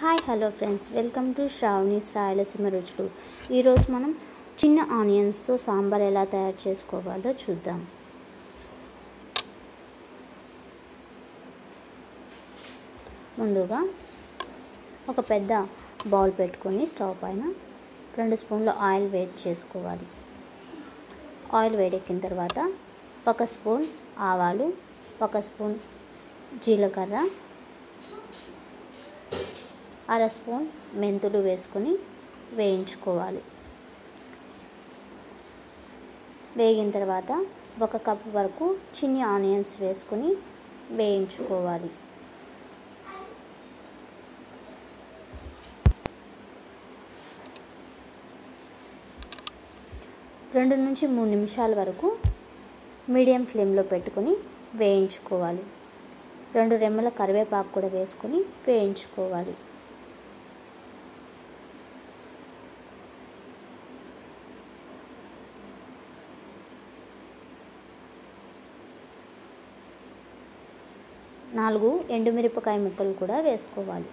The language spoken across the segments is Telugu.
Hi hello friends, welcome to Sravani's Rayalaseema రుచులు. ఈరోజు మనం చిన్న ఆనియన్స్తో సాంబార్ ఎలా తయారు చేసుకోవాలో చూద్దాం. ముందుగా ఒక పెద్ద బౌల్ పెట్టుకొని స్టవ్ పైన 2 స్పూన్ల ఆయిల్ వేడి చేసుకోవాలి. ఆయిల్ వేడెక్కిన తర్వాత 1 స్పూన్ ఆవాలు, 1 స్పూన్ జీలకర్ర, 1/2 స్పూన్ మెంతులు వేసుకొని వేయించుకోవాలి. వేగిన తర్వాత 1 కప్ వరకు చిన్న ఆనియన్స్ వేసుకొని వేయించుకోవాలి. రెండు నుంచి 3 నిమిషాల వరకు మీడియం ఫ్లేమ్లో పెట్టుకొని వేయించుకోవాలి. 2 రెమ్మల కరివేపాకు కూడా వేసుకొని వేయించుకోవాలి. నాలుగు ఎండుమిరపకాయ ముక్కలు కూడా వేసుకోవాలి.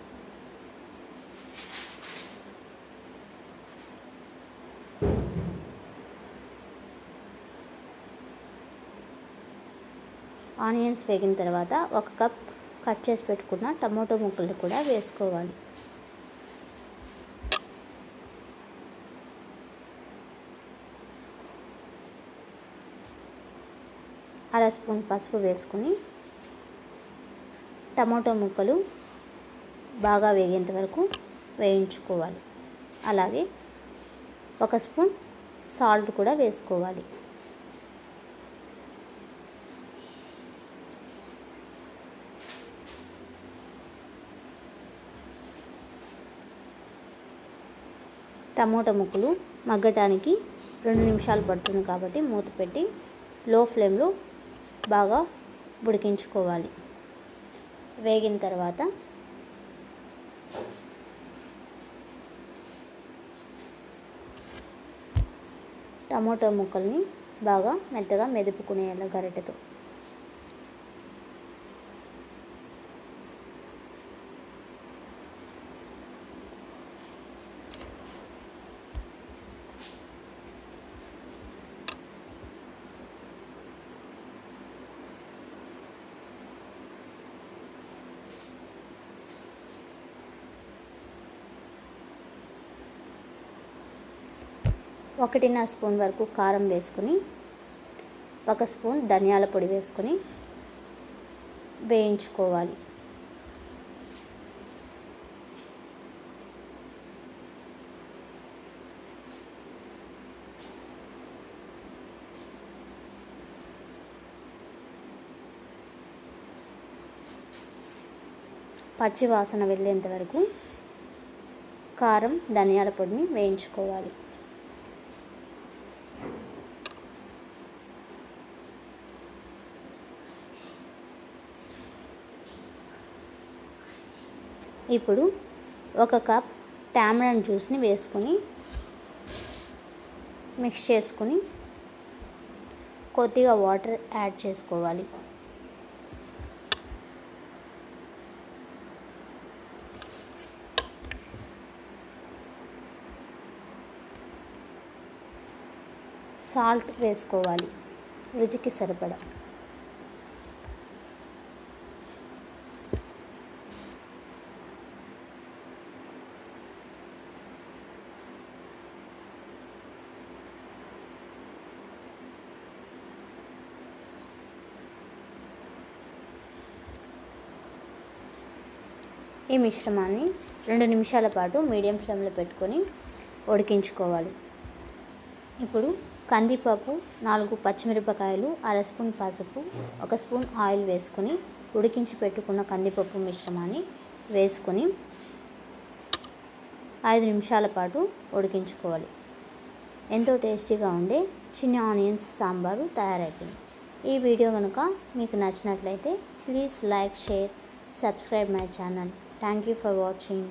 ఆనియన్స్ వేగిన తర్వాత 1 కప్ కట్ చేసి పెట్టుకున్న టమాటో ముక్కలు కూడా వేసుకోవాలి. అర స్పూన్ పసుపు వేసుకొని టమాటో ముక్కలు బాగా వేగేంత వరకు వేయించుకోవాలి. అలాగే 1 స్పూన్ సాల్ట్ కూడా వేసుకోవాలి. టమాటో ముక్కలు మగ్గటానికి 2 నిమిషాలు పడుతుంది కాబట్టి మూత పెట్టి లో ఫ్లేమ్లో బాగా ఉడికించుకోవాలి. వేగిన తర్వాత టమాటో ముక్కల్ని బాగా మెత్తగా మెదుపుకునేయాలి గరిటెతో. ఒకటిన్నర స్పూన్ వరకు కారం వేసుకొని 1 స్పూన్ ధనియాల పొడి వేసుకొని వేయించుకోవాలి. పచ్చి వాసన వెళ్ళేంత వరకు కారం ధనియాల పొడిని వేయించుకోవాలి. ఇప్పుడు 1 కప్ టామరిన్ జ్యూస్ని వేసుకొని మిక్స్ చేసుకొని కొద్దిగా వాటర్ యాడ్ చేసుకోవాలి. సాల్ట్ వేసుకోవాలి రుచికి సరిపడా. ఈ మిశ్రమాన్ని 2 నిమిషాల పాటు మీడియం ఫ్లేమ్లో పెట్టుకొని ఉడికించుకోవాలి. ఇప్పుడు కందిపప్పు, 4 పచ్చిమిరపకాయలు, 1/2 స్పూన్ పసుపు, 1 స్పూన్ ఆయిల్ వేసుకొని ఉడికించి పెట్టుకున్న కందిపప్పు మిశ్రమాన్ని వేసుకొని 5 నిమిషాల పాటు ఉడికించుకోవాలి. ఎంతో టేస్టీగా ఉండే చిన్న ఆనియన్స్ సాంబారు తయారైపోయింది. ఈ వీడియో కనుక మీకు నచ్చినట్లయితే please like, share, subscribe my channel. Thank you for watching.